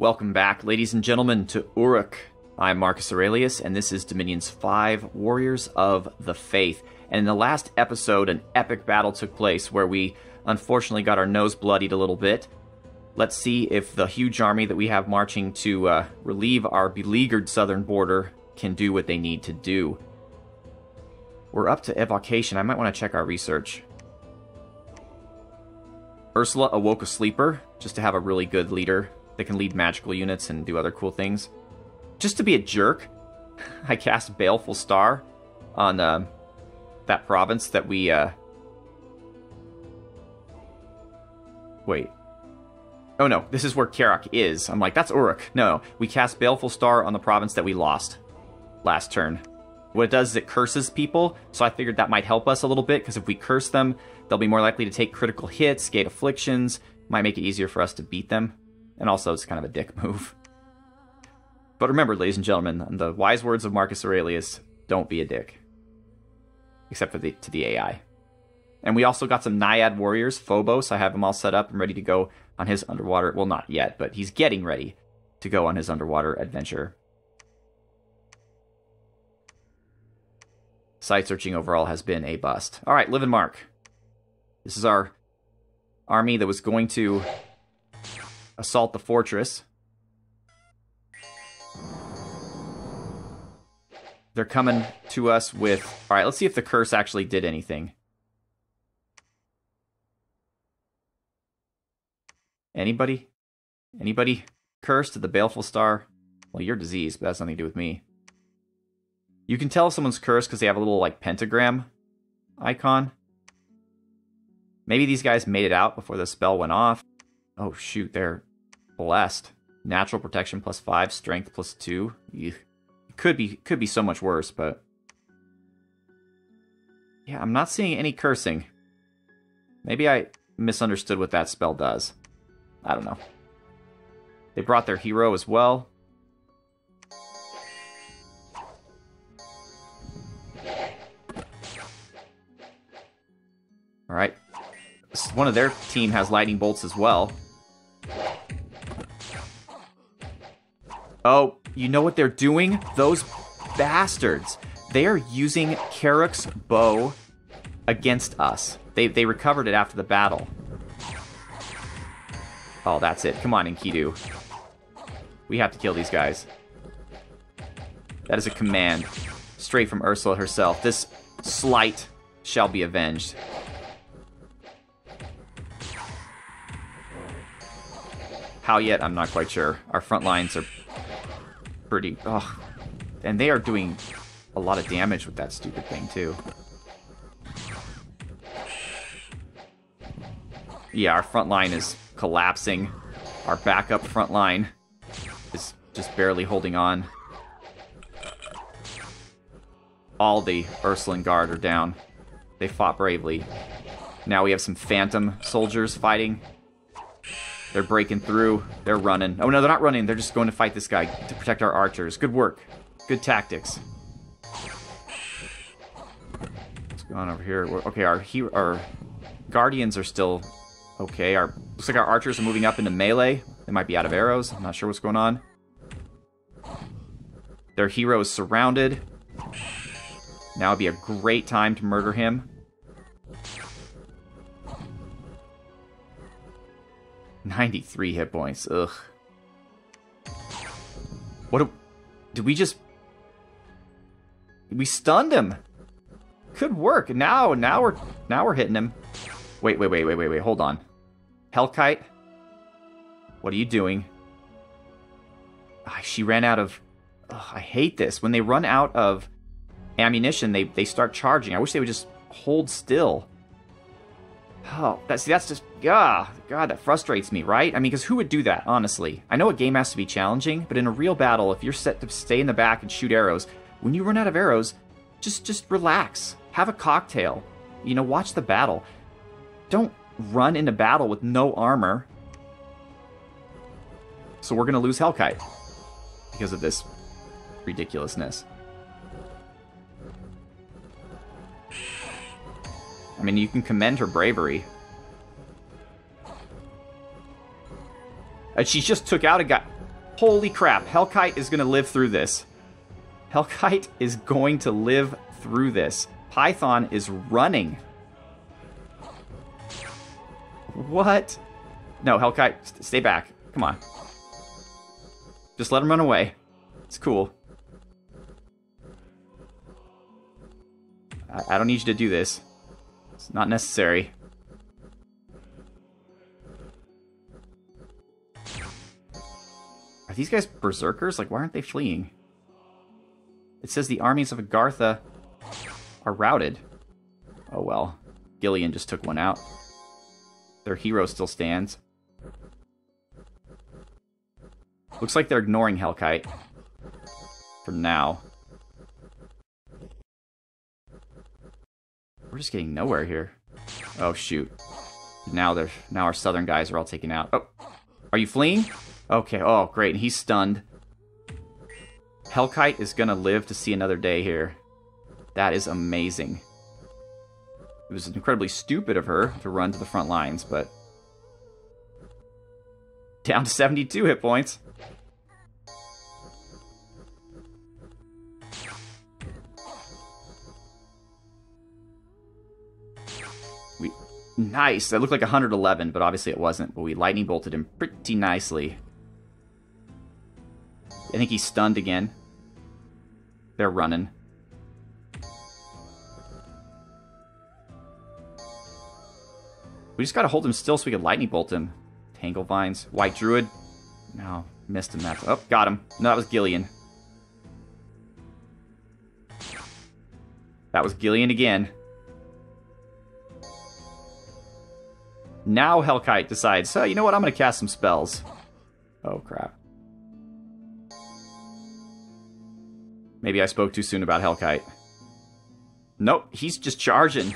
Welcome back, ladies and gentlemen, to Uruk. I'm Marcus Aurelius, and this is Dominion's 5 Warriors of the Faith. And in the last episode, an epic battle took place where we unfortunately got our nose bloodied a little bit. Let's see if the huge army that we have marching to relieve our beleaguered southern border can do what they need to do. We're up to evocation. I might want to check our research. Ursula awoke a sleeper, just to have a really good leader that can lead magical units and do other cool things. Just to be a jerk, I cast Baleful Star on that province that we... Wait. Oh no, this is where Karak is. I'm like, that's Uruk. No, we cast Baleful Star on the province that we lost last turn. What it does is it curses people, so I figured that might help us a little bit, because if we curse them, they'll be more likely to take critical hits, gate afflictions, might make it easier for us to beat them. And also, it's kind of a dick move. But remember, ladies and gentlemen, the wise words of Marcus Aurelius, don't be a dick. Except for to the AI. And we also got some Naiad warriors, Phobos. I have him all set up and ready to go on his underwater... Well, not yet, but he's getting ready to go on his underwater adventure. Site searching overall has been a bust. Alright, live and mark. This is our army that was going to assault the fortress. They're coming to us with... Alright, let's see if the curse actually did anything. Anybody? Anybody cursed to the Baleful Star? Well, you're diseased, but that's nothing to do with me. You can tell if someone's cursed because they have a little, like, pentagram icon. Maybe these guys made it out before the spell went off. Oh, shoot, they're blessed. Natural protection +5, strength +2. Eugh. Could be so much worse, but... Yeah, I'm not seeing any cursing. Maybe I misunderstood what that spell does. I don't know. They brought their hero as well. Alright. One of their team has lightning bolts as well. Oh, you know what they're doing? Those bastards. They are using Karak's bow against us. They recovered it after the battle. Oh, that's it. Come on, Enkidu. We have to kill these guys. That is a command. Straight from Ursula herself. This slight shall be avenged. How yet? I'm not quite sure. Our front lines are pretty... Oh, and they are doing a lot of damage with that stupid thing, too. Yeah, our front line is collapsing. Our backup front line is just barely holding on. All the Ursuline Guard are down. They fought bravely. Now we have some phantom soldiers fighting. They're breaking through. They're running. Oh, no, they're not running. They're just going to fight this guy to protect our archers. Good work. Good tactics. What's going on over here? Okay, our guardians are still okay. Looks like our archers are moving up into melee. They might be out of arrows. I'm not sure what's going on. Their hero is surrounded. Now would be a great time to murder him. 93 hit points. Ugh. Did we just... We stunned him. Good work. Now we're hitting him. Wait. Hold on. Hellkite. What are you doing? She ran out of... I hate this. When they run out of ammunition, they start charging. I wish they would just hold still. Oh, that's just... God, that frustrates me, right? I mean, because who would do that, honestly? I know a game has to be challenging, but in a real battle, if you're set to stay in the back and shoot arrows, when you run out of arrows, just relax. Have a cocktail. You know, watch the battle. Don't run into battle with no armor. So we're going to lose Hellkite because of this ridiculousness. I mean, you can commend her bravery. And she just took out a guy. Holy crap. Hellkite is going to live through this. Hellkite is going to live through this. Python is running. What? No, Hellkite, stay back. Come on. Just let him run away. It's cool. I don't need you to do this. It's not necessary. Are these guys berserkers? Like, why aren't they fleeing? It says the armies of Agartha are routed. Oh well. Gillian just took one out. Their hero still stands. Looks like they're ignoring Hellkite. For now. We're just getting nowhere here. Oh shoot. Now our southern guys are all taken out. Oh. Are you fleeing? Okay, oh great. He's stunned. Hellkite is gonna live to see another day here. That is amazing. It was incredibly stupid of her to run to the front lines, but... Down to 72 hit points. Nice. That looked like 111, but obviously it wasn't. But we lightning bolted him pretty nicely. I think he's stunned again. They're running. We just gotta hold him still so we can lightning bolt him. Tangle Vines. White Druid. No, missed him. Oh, got him. No, that was Gillian. That was Gillian again. Now Hellkite decides, so you know what, I'm gonna cast some spells. Oh crap. Maybe I spoke too soon about Hellkite. Nope, he's just charging.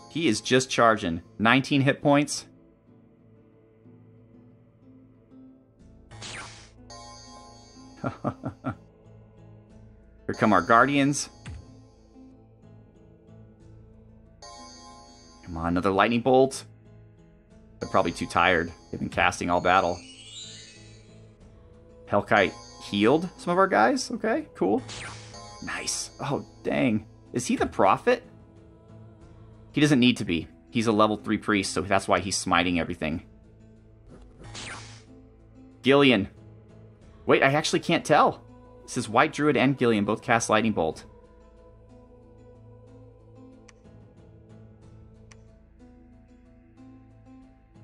He is just charging. 19 hit points. Here come our guardians. Come on, another lightning bolt. They're probably too tired. They've been casting all battle. Hellkite healed some of our guys. Okay, cool. Nice. Oh, dang. Is he the prophet? He doesn't need to be. He's a level 3 priest, so that's why he's smiting everything. Gillian. Wait, I actually can't tell. It says White Druid and Gillian both cast Lightning Bolt.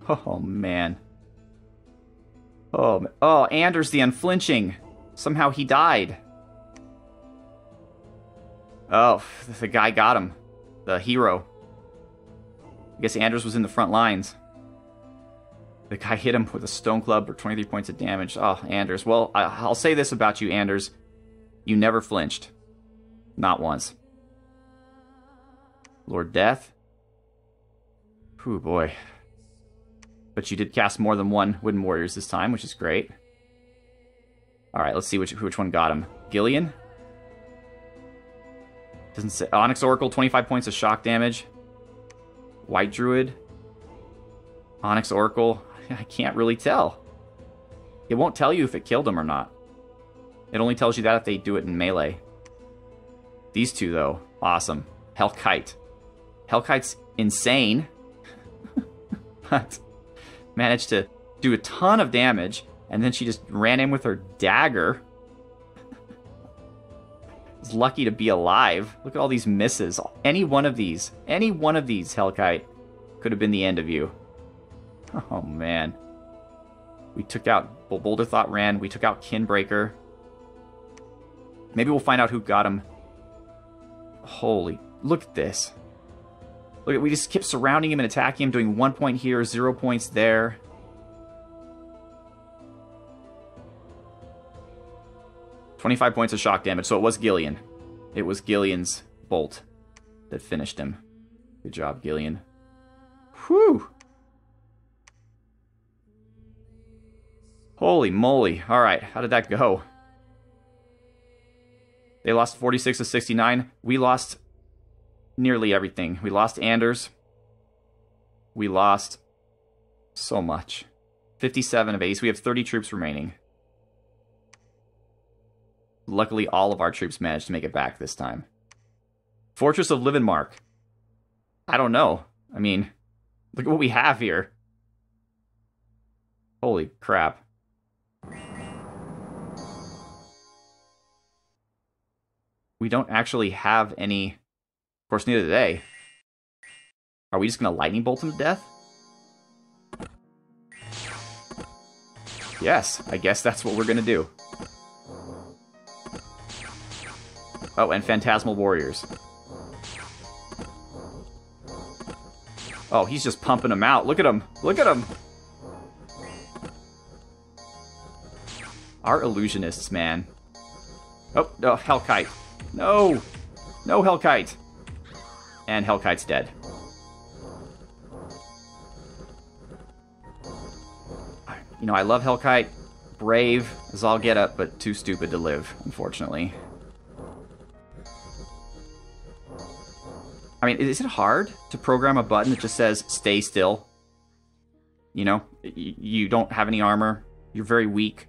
Oh, man. Oh, Anders the Unflinching. Somehow he died. Oh, the guy got him. The hero. I guess Anders was in the front lines. The guy hit him with a stone club for 23 points of damage. Oh, Anders. Well, I'll say this about you, Anders. You never flinched. Not once. Lord Death. Whew, boy. But you did cast more than one Wooden Warriors this time, which is great. Alright, let's see which one got him. Gillian? Doesn't say. Onyx Oracle, 25 points of shock damage. White Druid. Onyx Oracle. I can't really tell. It won't tell you if it killed him or not. It only tells you that if they do it in melee. These two, though. Awesome. Hellkite. Hellkite's insane. But managed to do a ton of damage, and then she just ran in with her dagger. Was lucky to be alive. Look at all these misses. Any one of these, Hellkite, could have been the end of you. Oh, man. We took out... Boulder Thought ran. We took out Kinbreaker. Maybe we'll find out who got him. Holy... Look at this. Look at... We just kept surrounding him and attacking him, doing 1 point here, 0 points there. $25 points of shock damage, so it was Gillian. It was Gillian's bolt that finished him. Good job, Gillian. Whew! Holy moly. Alright, how did that go? They lost 46 to 69. We lost nearly everything. We lost Anders. We lost so much. 57 of 80, so we have 30 troops remaining. Luckily, all of our troops managed to make it back this time. Fortress of Livenmark. I don't know. I mean, look at what we have here. Holy crap. We don't actually have any... Of course, neither do they. Are we just going to lightning bolt him to death? Yes, I guess that's what we're going to do. Oh, and Phantasmal Warriors. Oh, he's just pumping them out. Look at him. Look at him. Our illusionists, man. Oh, no, Hellkite. No. No Hellkite. And Hellkite's dead. You know, I love Hellkite. Brave as all get up, but too stupid to live, unfortunately. I mean, is it hard to program a button that just says, stay still? You know, you don't have any armor. You're very weak.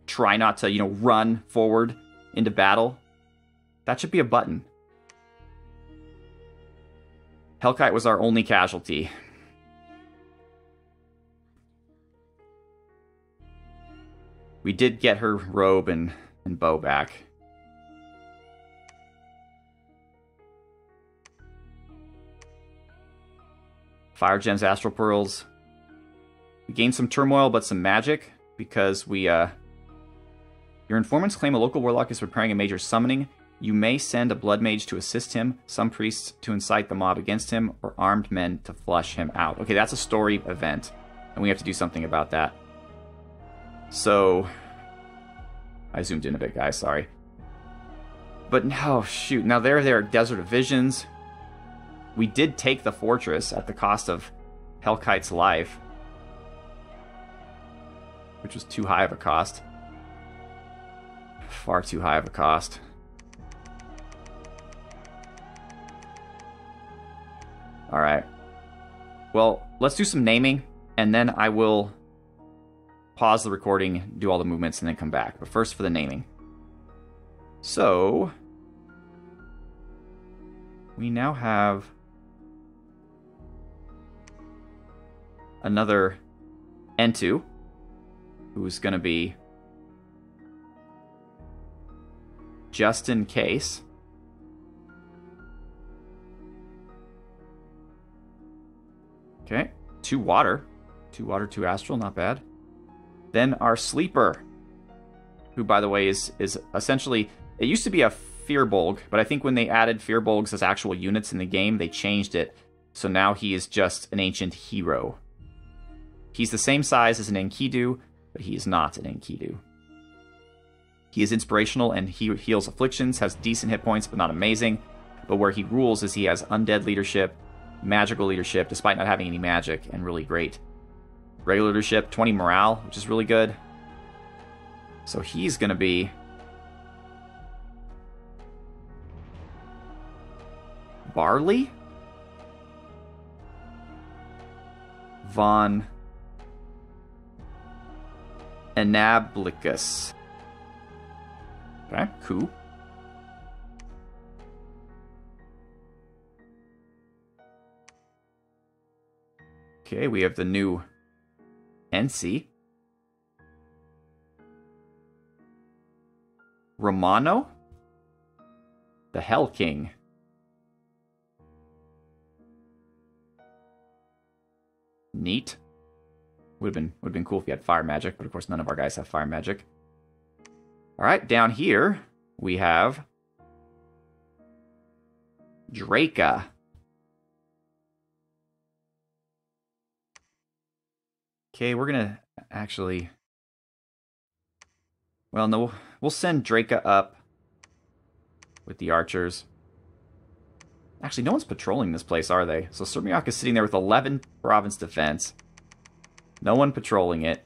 Try not to, you know, run forward into battle. That should be a button. Hellkite was our only casualty. We did get her robe and bow back. Fire gems, astral pearls. We gained some turmoil, but some magic, because we, Your informants claim a local warlock is preparing a major summoning. You may send a blood mage to assist him, some priests to incite the mob against him, or armed men to flush him out. Okay, that's a story event, and we have to do something about that. So... I zoomed in a bit, guys, sorry. But no, shoot, now there are Desert of Visions. We did take the fortress at the cost of Hellkite's life, which was too high of a cost. Far too high of a cost. Alright. Well, let's do some naming, and then I will pause the recording, do all the movements, and then come back. But first for the naming. So, we now have another N2, who's going to be just in case. Okay, 2 water. 2 water, 2 astral, not bad. Then our sleeper, who, by the way, is essentially... It used to be a Fearbolg, but I think when they added Fearbolgs as actual units in the game, they changed it. So now he is just an ancient hero. He's the same size as an Enkidu, but he is not an Enkidu. He is inspirational and he heals afflictions, has decent hit points, but not amazing. But where he rules is he has undead leadership, magical leadership, despite not having any magic, and really great regular leadership, 20 morale, which is really good. So he's going to be Barley? Von Anablicus. Okay, cool. Okay, we have the new NC. Romano? The Hell King. Neat. Would have been cool if you had fire magic, but of course none of our guys have fire magic. Alright, down here we have Draca. Okay, we're gonna actually... Well, no, we'll send Draca up with the archers. Actually, no one's patrolling this place, are they? So Sermiak is sitting there with 11 province defense. No one patrolling it.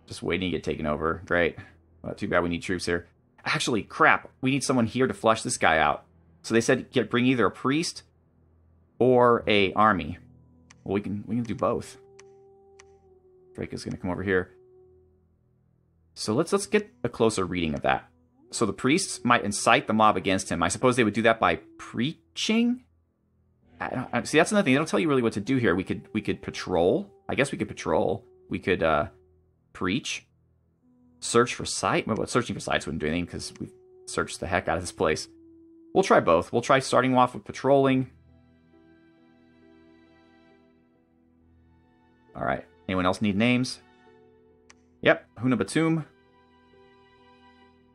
Just waiting to get taken over. Great. Well, too bad we need troops here. Actually, crap. We need someone here to flush this guy out. So they said bring either a priest or a army. Well, we can do both. Draca's going to come over here. So let's get a closer reading of that. So the priests might incite the mob against him. I suppose they would do that by preaching? See, that's another thing. They don't tell you really what to do here. We could patrol. I guess we could patrol. We could preach. Search for sight. Well, searching for sights wouldn't do anything because we've searched the heck out of this place. We'll try both. We'll try starting off with patrolling. All right. Anyone else need names? Yep. Huna Batum.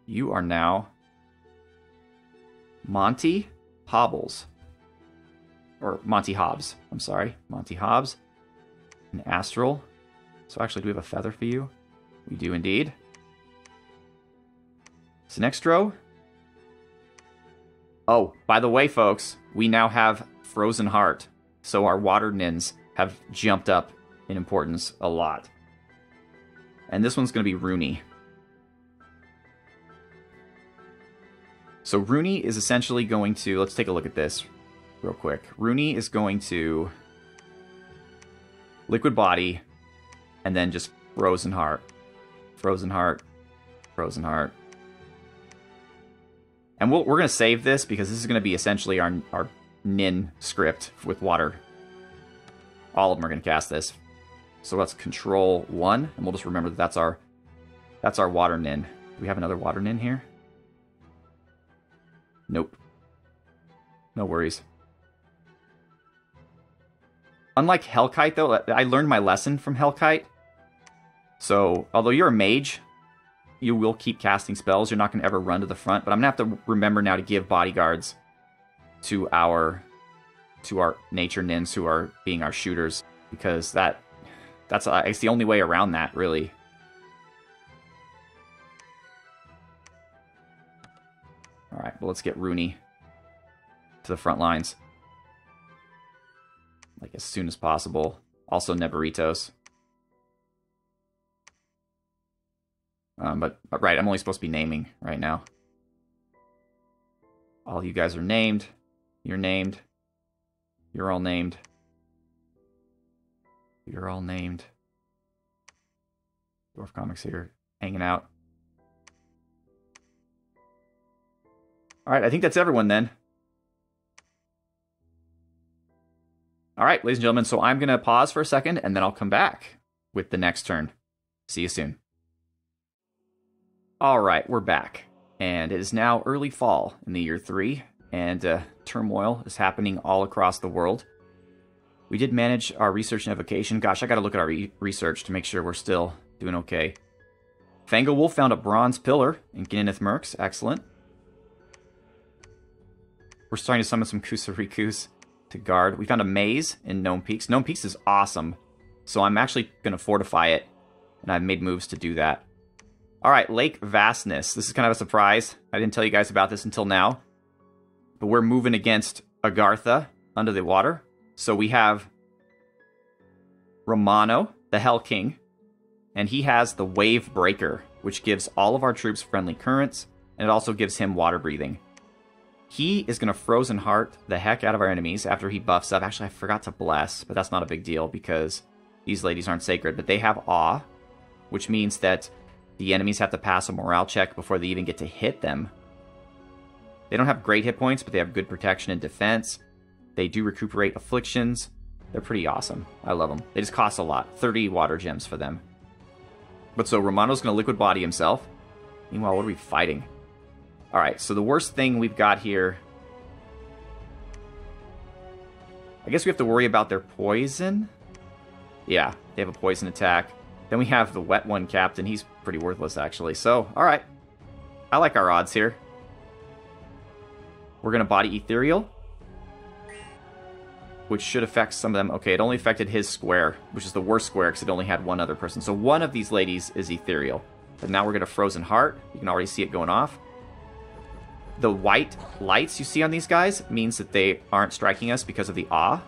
You are now Monty Hobbles. Or Monty Hobbs. I'm sorry. Monty Hobbs. An Astral. So actually, do we have a feather for you? We do indeed. Sinextro. Oh, by the way, folks, we now have Frozen Heart. So our water nins have jumped up in importance a lot. And this one's going to be Rooney. So Rooney is essentially going to... Let's take a look at this real quick. Rooney is going to Liquid Body and then just Frozen Heart. Frozen Heart. Frozen Heart. And we're going to save this because this is going to be essentially our Nin script with water. All of them are going to cast this. So let's control 1, and we'll just remember that that's our water Nin. Do we have another water Nin here? Nope. No worries. Unlike Hellkite, though, I learned my lesson from Hellkite. So, although you're a mage, you will keep casting spells. You're not going to ever run to the front. But I'm going to have to remember now to give bodyguards to our nature nins who are being our shooters. Because it's the only way around that, really. Alright, well, let's get Rooney to the front lines. Like, as soon as possible. Also, Neberitos. But, right, I'm only supposed to be naming right now. All you guys are named. You're named. You're all named. You're all named. Dwarf Comics here, hanging out. Alright, I think that's everyone then. Alright, ladies and gentlemen, so I'm going to pause for a second, and then I'll come back with the next turn. See you soon. Alright, we're back. And it is now early fall in the year 3, and turmoil is happening all across the world. We did manage our research and evocation. Gosh, I gotta look at our research to make sure we're still doing okay. Fangawolf found a bronze pillar in Ginninith Mercs. Excellent. We're starting to summon some Kusarikus to guard. We found a maze in Gnome Peaks. Gnome Peaks is awesome, so I'm actually going to fortify it, and I've made moves to do that. Alright, Lake Vastness. This is kind of a surprise. I didn't tell you guys about this until now. But we're moving against Agartha under the water. So we have Romano, the Hell King, and he has the Wave Breaker, which gives all of our troops friendly currents, and it also gives him water breathing. He is going to Frozen Heart the heck out of our enemies after he buffs up. Actually, I forgot to bless, but that's not a big deal because these ladies aren't sacred. But they have Awe, which means that the enemies have to pass a morale check before they even get to hit them. They don't have great hit points, but they have good protection and defense. They do recuperate afflictions. They're pretty awesome. I love them. They just cost a lot. 30 water gems for them. But so Romano's going to liquid body himself. Meanwhile, what are we fighting? Alright, so the worst thing we've got here... I guess we have to worry about their poison? Yeah, they have a poison attack. Then we have the wet one captain. He's pretty worthless, actually. So, alright. I like our odds here. We're going to body Ethereal, which should affect some of them. Okay, it only affected his square, which is the worst square because it only had one other person. So one of these ladies is Ethereal. But now we're going to Frozen Heart. You can already see it going off. The white lights you see on these guys means that they aren't striking us because of the Awe.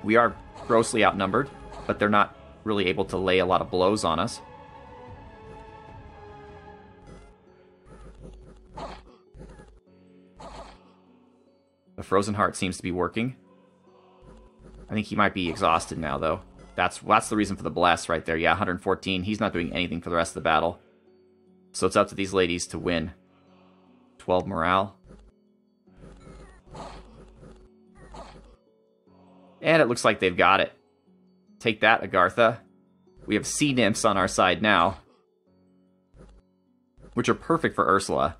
We are grossly outnumbered, but they're not really able to lay a lot of blows on us. The Frozen Heart seems to be working. I think he might be exhausted now, though. That's the reason for the bless right there. Yeah, 114. He's not doing anything for the rest of the battle. So it's up to these ladies to win. 12 morale. And it looks like they've got it. Take that, Agartha. We have sea nymphs on our side now, which are perfect for Ursula.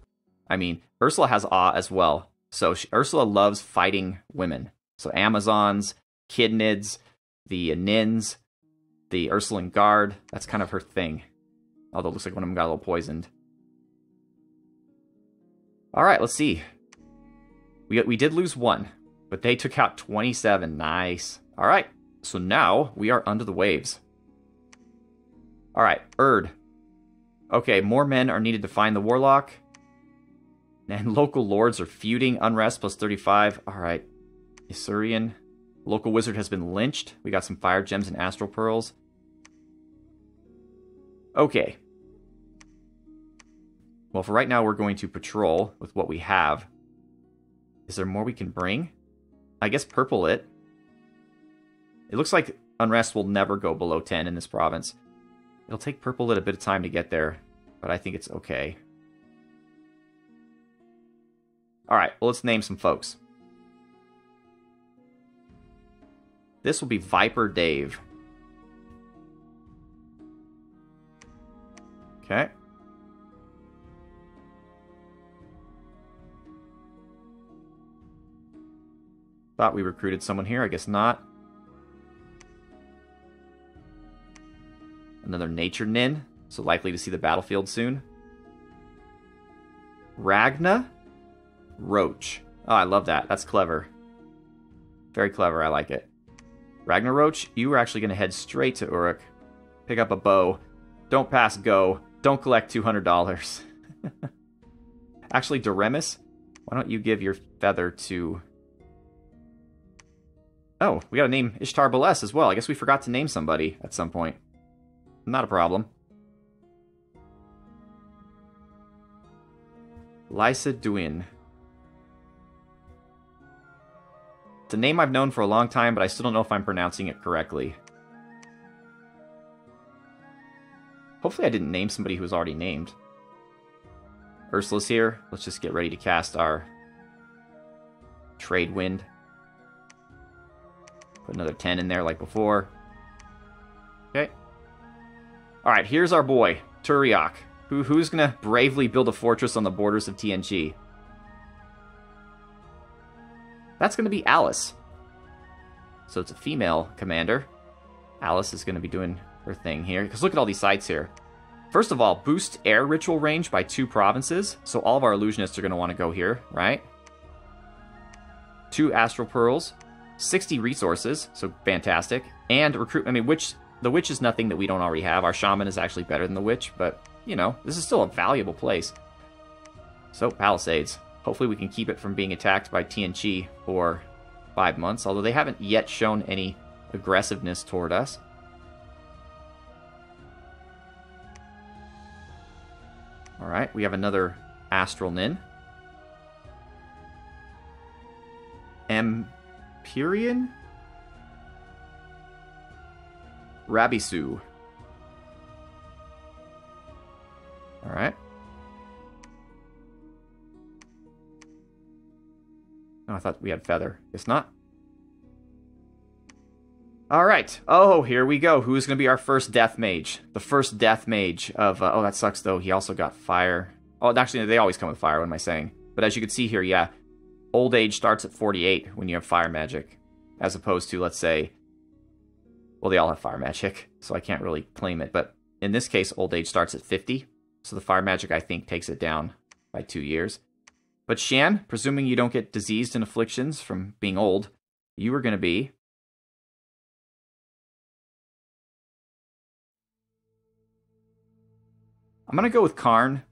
I mean, Ursula has awe as well. So Ursula loves fighting women. So Amazons, Kidnids, the Nins, the Ursuline Guard. That's kind of her thing. Although it looks like one of them got a little poisoned. Alright, let's see. We did lose one, but they took out 27. Nice. Alright, so now we are under the waves. Alright, Erd. Okay, more men are needed to find the Warlock. And local lords are feuding. Unrest plus 35. Alright. Isurian. Local wizard has been lynched. We got some fire gems and astral pearls. Okay. Well, for right now, we're going to patrol with what we have. Is there more we can bring? I guess purple it. It looks like unrest will never go below 10 in this province. It'll take purple lit a bit of time to get there, but I think it's okay. Alright, well, let's name some folks. This will be Viper Dave. Okay. Thought we recruited someone here, I guess not. Another Nature Nin, so likely to see the battlefield soon. Ragna Roach. Oh, I love that. That's clever. Very clever, I like it. Ragna Roach, you were actually going to head straight to Uruk. Pick up a bow. Don't pass go. Don't collect $200. Actually, Doremus, why don't you give your feather to... Oh, we gotta name Ishtar Baless as well. I guess we forgot to name somebody at some point. Not a problem. Lysa Duin. It's a name I've known for a long time, but I still don't know if I'm pronouncing it correctly. Hopefully I didn't name somebody who was already named. Ursula's here. Let's just get ready to cast our Trade Wind. Put another 10 in there like before. Okay. Alright, here's our boy, Turiok. Who's gonna bravely build a fortress on the borders of TNG? That's gonna be Alice. So it's a female commander. Alice is gonna be doing her thing here. Because look at all these sites here. First of all, boost air ritual range by 2 provinces. So all of our illusionists are gonna want to go here, right? 2 astral pearls. 60 resources, so fantastic. And recruit, I mean, the witch is nothing that we don't already have. Our shaman is actually better than the witch, but, you know, this is still a valuable place. So, Palisades. Hopefully we can keep it from being attacked by TNG for 5 months, although they haven't yet shown any aggressiveness toward us. Alright, we have another Astral Nin. Empyrean? Rabisu. Alright. Oh, I thought we had Feather. Guess not. Alright. Oh, here we go. Who's going to be our first Death Mage? The first Death Mage of... oh, that sucks, though. He also got Fire. Oh, actually, they always come with Fire. What am I saying? But as you can see here, yeah. Old Age starts at 48 when you have Fire Magic. As opposed to, let's say... Well, they all have Fire Magic, so I can't really claim it. But in this case, Old Age starts at 50. So the Fire Magic, I think, takes it down by 2 years. But Shan, presuming you don't get diseased and afflictions from being old, you are going to be... I'm going to go with Karn.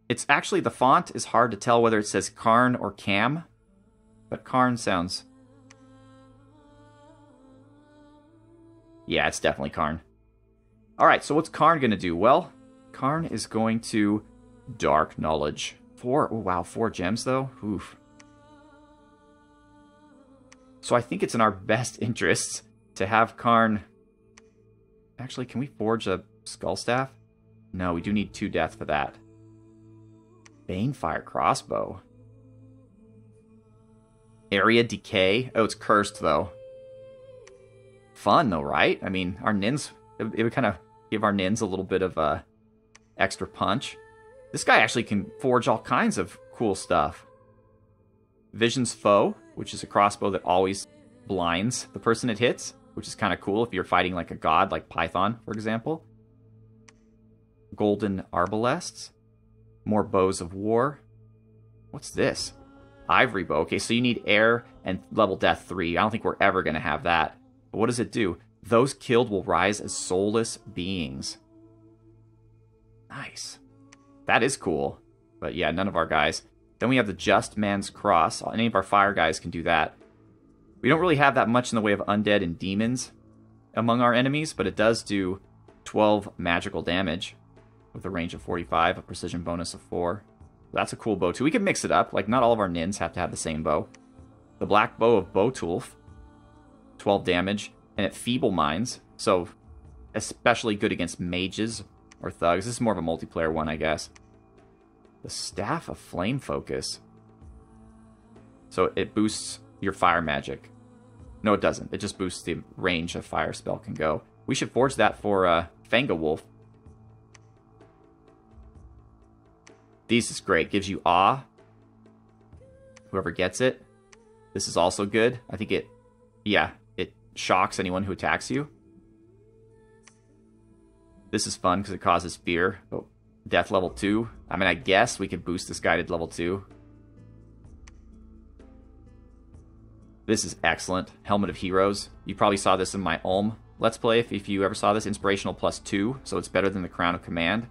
It's actually, the font is hard to tell whether it says Karn or Cam. But Karn sounds... Yeah, it's definitely Karn. Alright, so what's Karn going to do? Well, Karn is going to Dark Knowledge. 4, oh wow, 4 gems though? Oof. So I think it's in our best interests to have Karn Actually, can we forge a skull staff? No, we do need 2 death for that. Banefire crossbow. Area decay. Oh, it's cursed, though. Fun, though, right? I mean, our nins... It would kind of give our nins a little bit of extra punch. This guy actually can forge all kinds of cool stuff. Vision's Foe, which is a crossbow that always blinds the person it hits, which is kind of cool if you're fighting like a god, like Python, for example. Golden Arbalests. More Bows of War. What's this? Ivory Bow. Okay, so you need air and level death 3. I don't think we're ever going to have that. But what does it do? Those killed will rise as soulless beings. Nice. That is cool. But yeah, none of our guys. Then we have the Just Man's Cross. Any of our fire guys can do that. We don't really have that much in the way of undead and demons among our enemies, but it does do 12 magical damage with a range of 45, a precision bonus of 4. That's a cool bow too. We can mix it up. Like, not all of our nins have to have the same bow. The Black Bow of Bowtulf, 12 damage, and it feeble minds, so especially good against mages or thugs. This is more of a multiplayer one, I guess. The Staff of Flame Focus. So it boosts your fire magic. No, it doesn't. It just boosts the range a fire spell can go. We should forge that for Fanga Wolf. This is great. Gives you awe. Whoever gets it. This is also good. I think it... Yeah, it shocks anyone who attacks you. This is fun because it causes fear. But death level 2. I mean, I guess we could boost this guy to level 2. This is excellent. Helmet of Heroes. You probably saw this in my Ulm Let's Play, if you ever saw this. Inspirational +2, so it's better than the Crown of Command,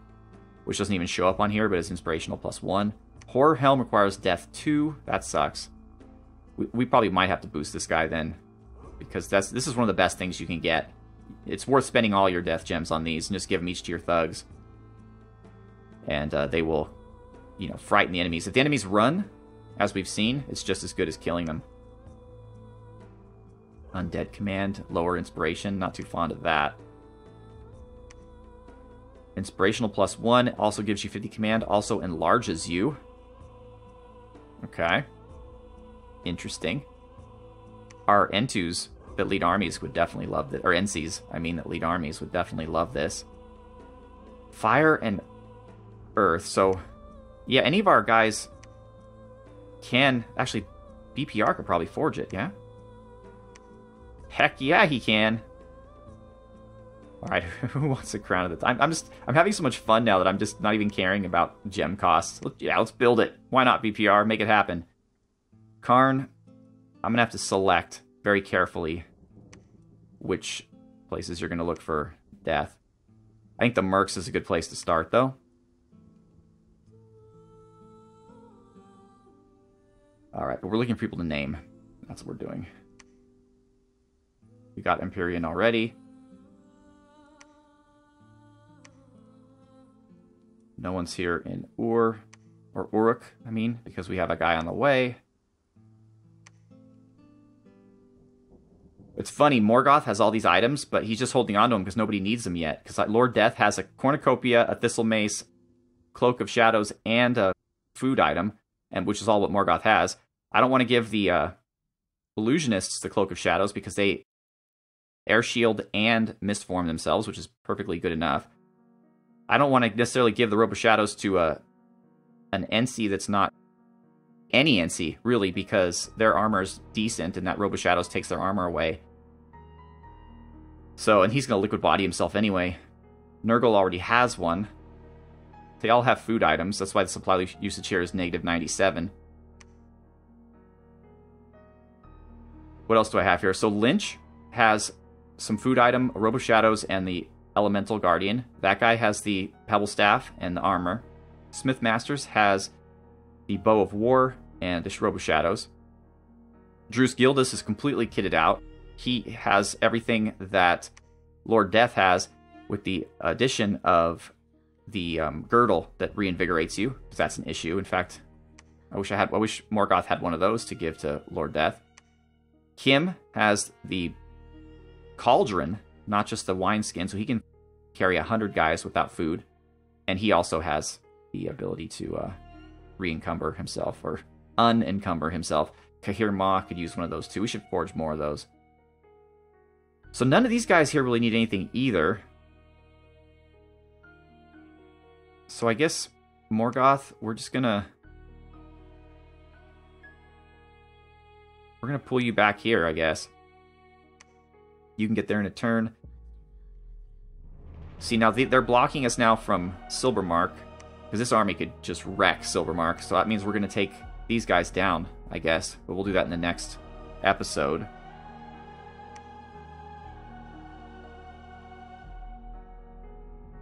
which doesn't even show up on here, but it's inspirational +1. Horror Helm requires death 2. That sucks. We probably might have to boost this guy then, because this is one of the best things you can get. It's worth spending all your death gems on these and just give them each to your thugs. And they will, you know, frighten the enemies. If the enemies run, as we've seen, it's just as good as killing them. Undead Command, lower inspiration. Not too fond of that. Inspirational +1 also gives you 50 command, also enlarges you. Okay. Interesting. Our N2s that lead armies would definitely love this. Or NCs, I mean, that lead armies would definitely love this. Fire and Earth. So, yeah, any of our guys can... Actually, BPR could probably forge it, yeah? Heck yeah, he can. Alright, who wants a Crown of the... I'm having so much fun now that I'm just not even caring about gem costs. Yeah, let's build it. Why not, BPR? Make it happen. Karn, I'm going to have to select very carefully which places you're going to look for death. I think the Mercs is a good place to start, though. Alright, but we're looking for people to name. That's what we're doing. We got Empyrean already. No one's here in or Uruk, I mean, because we have a guy on the way. It's funny, Morgoth has all these items, but he's just holding on to them because nobody needs them yet. Because Lord Death has a Cornucopia, a Thistle Mace, Cloak of Shadows, and a food item, and which is all what Morgoth has. I don't want to give the Illusionists the Cloak of Shadows because they Air Shield and Mistform themselves, which is perfectly good enough. I don't want to necessarily give the Robe of Shadows to an NC that's not any NC, really, because their armor is decent, and that Robe of Shadows takes their armor away. So, and he's going to liquid body himself anyway. Nurgle already has one. They all have food items. That's why the supply usage here is -97. What else do I have here? So Lynch has some food item, a Robe of Shadows, and the Elemental Guardian. That guy has the Pebble Staff and the armor. Smith Masters has the Bow of War and the Robe of Shadows. Druce Gildus is completely kitted out. He has everything that Lord Death has, with the addition of the girdle that reinvigorates you, because that's an issue. In fact, I wish Morgoth had one of those to give to Lord Death. Kim has the Cauldron, not just the wineskin, so he can carry 100 guys without food. And he also has the ability to re-encumber himself, or unencumber himself. Kahir Ma could use one of those too. We should forge more of those. So none of these guys here really need anything either. So I guess Morgoth, we're gonna pull you back here, I guess. You can get there in a turn. See, now they're blocking us now from Silbermark, because this army could just wreck Silbermark. So that means we're going to take these guys down, I guess. But we'll do that in the next episode.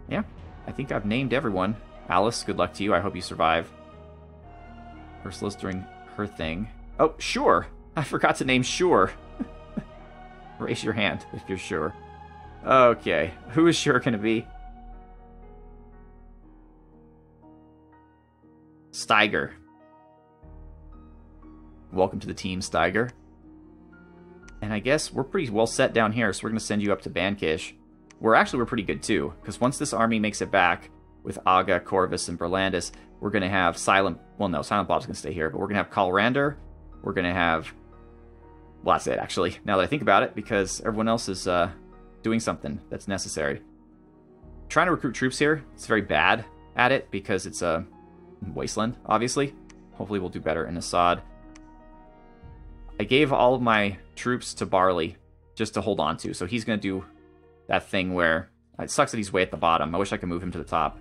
Yeah, I think I've named everyone. Alice, good luck to you. I hope you survive. Ursula's doing her thing. Oh, sure. I forgot to name Sure. Raise your hand if you're sure. Okay, who is Sure going to be? Steiger. Welcome to the team, Steiger. And I guess we're pretty well set down here, so we're going to send you up to Bankish. We're pretty good too, because once this army makes it back with Aga, Corvus, and Berlandus, we're going to have Silent... Well, no, Silent Bob's going to stay here, but we're going to have Kalrander. We're going to have... Well, that's it, actually, now that I think about it, because everyone else is doing something that's necessary. Trying to recruit troops here, it's very bad at it, because it's a wasteland, obviously. Hopefully we'll do better in Assad. I gave all of my troops to Barley just to hold on to, so he's going to do that thing where... It sucks that he's way at the bottom. I wish I could move him to the top.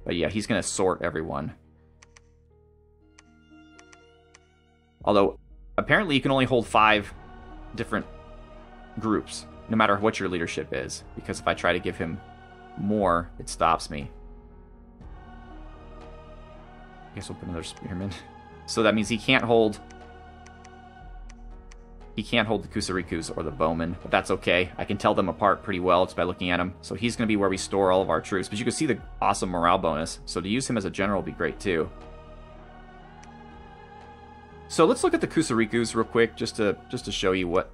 But yeah, he's going to sort everyone. Although, apparently you can only hold 5 different groups, no matter what your leadership is. Because if I try to give him more, it stops me. I guess we'll put another spearman. So that means he can't hold... He can't hold the Kusarikus or the Bowmen, but that's okay. I can tell them apart pretty well just by looking at them. So he's going to be where we store all of our troops. But you can see the awesome morale bonus. So to use him as a general would be great too. So let's look at the Kusarikus real quick just to show you what...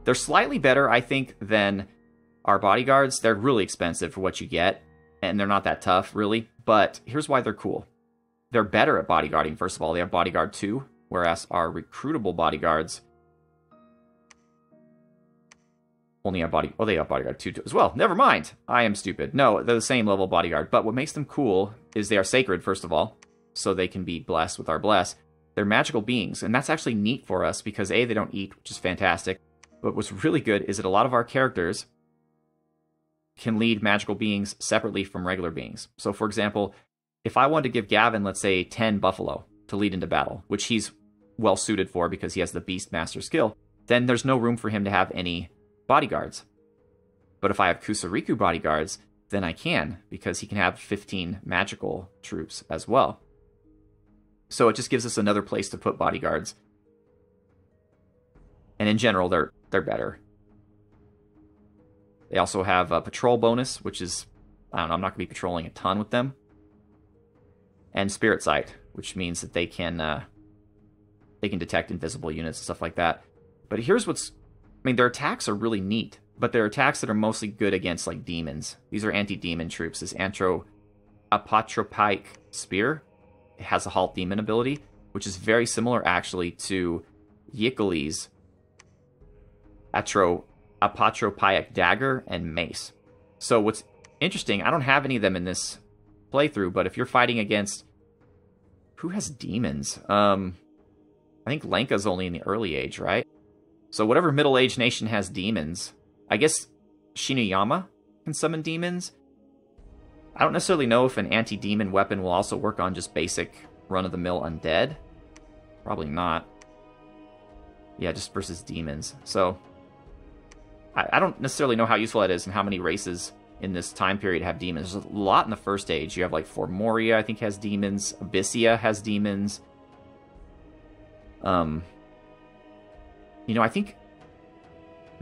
They're slightly better, I think, than our bodyguards. They're really expensive for what you get, and they're not that tough, really. But here's why they're cool. They're better at bodyguarding, first of all. They have Bodyguard 2, whereas our recruitable bodyguards... only have body... Oh, they have Bodyguard 2 as well. Never mind. I am stupid. No, they're the same level bodyguard. But what makes them cool is they are sacred, first of all. So they can be blessed with our bless. They're magical beings. And that's actually neat for us because, A, they don't eat, which is fantastic. But what's really good is that a lot of our characters can lead magical beings separately from regular beings. So, for example, if I wanted to give Gavin, let's say, 10 buffalo to lead into battle, which he's well suited for because he has the Beastmaster skill, then there's no room for him to have any bodyguards. But if I have Kusariku bodyguards, then I can, because he can have 15 magical troops as well. So it just gives us another place to put bodyguards. And in general, they're better. They also have a patrol bonus, which is, I don't know, I'm not going to be patrolling a ton with them. And Spirit Sight, which means that they can detect invisible units and stuff like that. But here's what's... I mean, their attacks are really neat, but they're attacks that are mostly good against, like, demons. These are anti-demon troops. This Apotropaic Spear, it has a Halt Demon ability, which is very similar, actually, to Yikali's Apotropaic Dagger and Mace. So what's interesting, I don't have any of them in this playthrough, but if you're fighting against... Who has demons? I think Lanka's only in the early age, right? So whatever middle-aged nation has demons, I guess Shinuyama can summon demons. I don't necessarily know if an anti-demon weapon will also work on just basic run-of-the-mill undead. Probably not. Yeah, just versus demons. So I don't necessarily know how useful that is and how many races in this time period have demons. There's a lot in the first age. You have like Formoria, I think, has demons. Abyssia has demons. You know, I think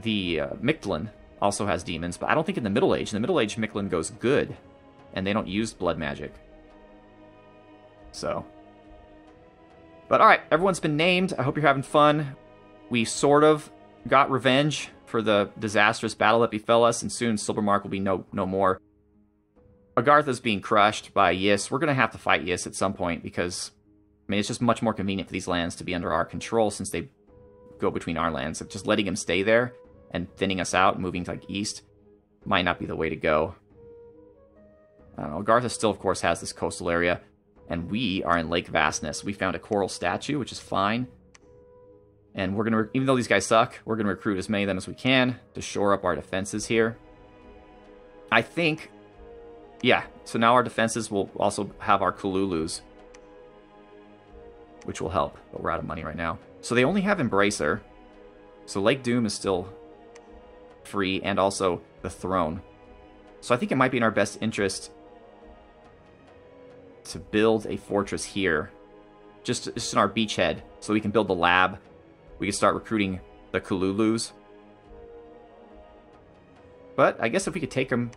the Mictlan also has demons, but I don't think in the Middle Age. In the Middle Age, Mictlan goes good, and they don't use blood magic. So. But alright, everyone's been named. I hope you're having fun. We sort of got revenge for the disastrous battle that befell us, and soon Silbermark will be no more. Agartha's being crushed by Yiss. We're going to have to fight Yiss at some point because, I mean, it's just much more convenient for these lands to be under our control since they go between our lands. Just letting him stay there and thinning us out, moving to, like, east, might not be the way to go. I don't know. Agartha still, of course, has this coastal area, and we are in Lake Vastness. We found a coral statue, which is fine. And we're going to, even though these guys suck, we're going to recruit as many of them as we can to shore up our defenses here. I think, yeah, so now our defenses will also have our Kululus, which will help, but we're out of money right now. So they only have Embracer. So Lake Doom is still free, and also the Throne. So I think it might be in our best interest to build a fortress here, just in our beachhead, so we can build the lab. We can start recruiting the Kululus. But I guess if we could take them,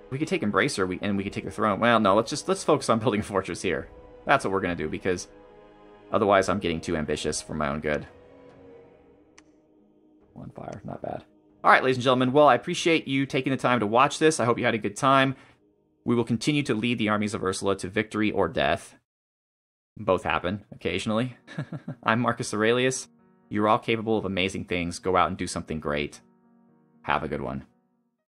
we could take Embracer, and we could take the Throne. Well, no, let's focus on building a fortress here. That's what we're gonna do, because otherwise I'm getting too ambitious for my own good. One fire, not bad. All right, ladies and gentlemen, well, I appreciate you taking the time to watch this. I hope you had a good time. We will continue to lead the armies of Ursula to victory or death. Both happen occasionally. I'm Marcus Aurelius. You're all capable of amazing things. Go out and do something great. Have a good one.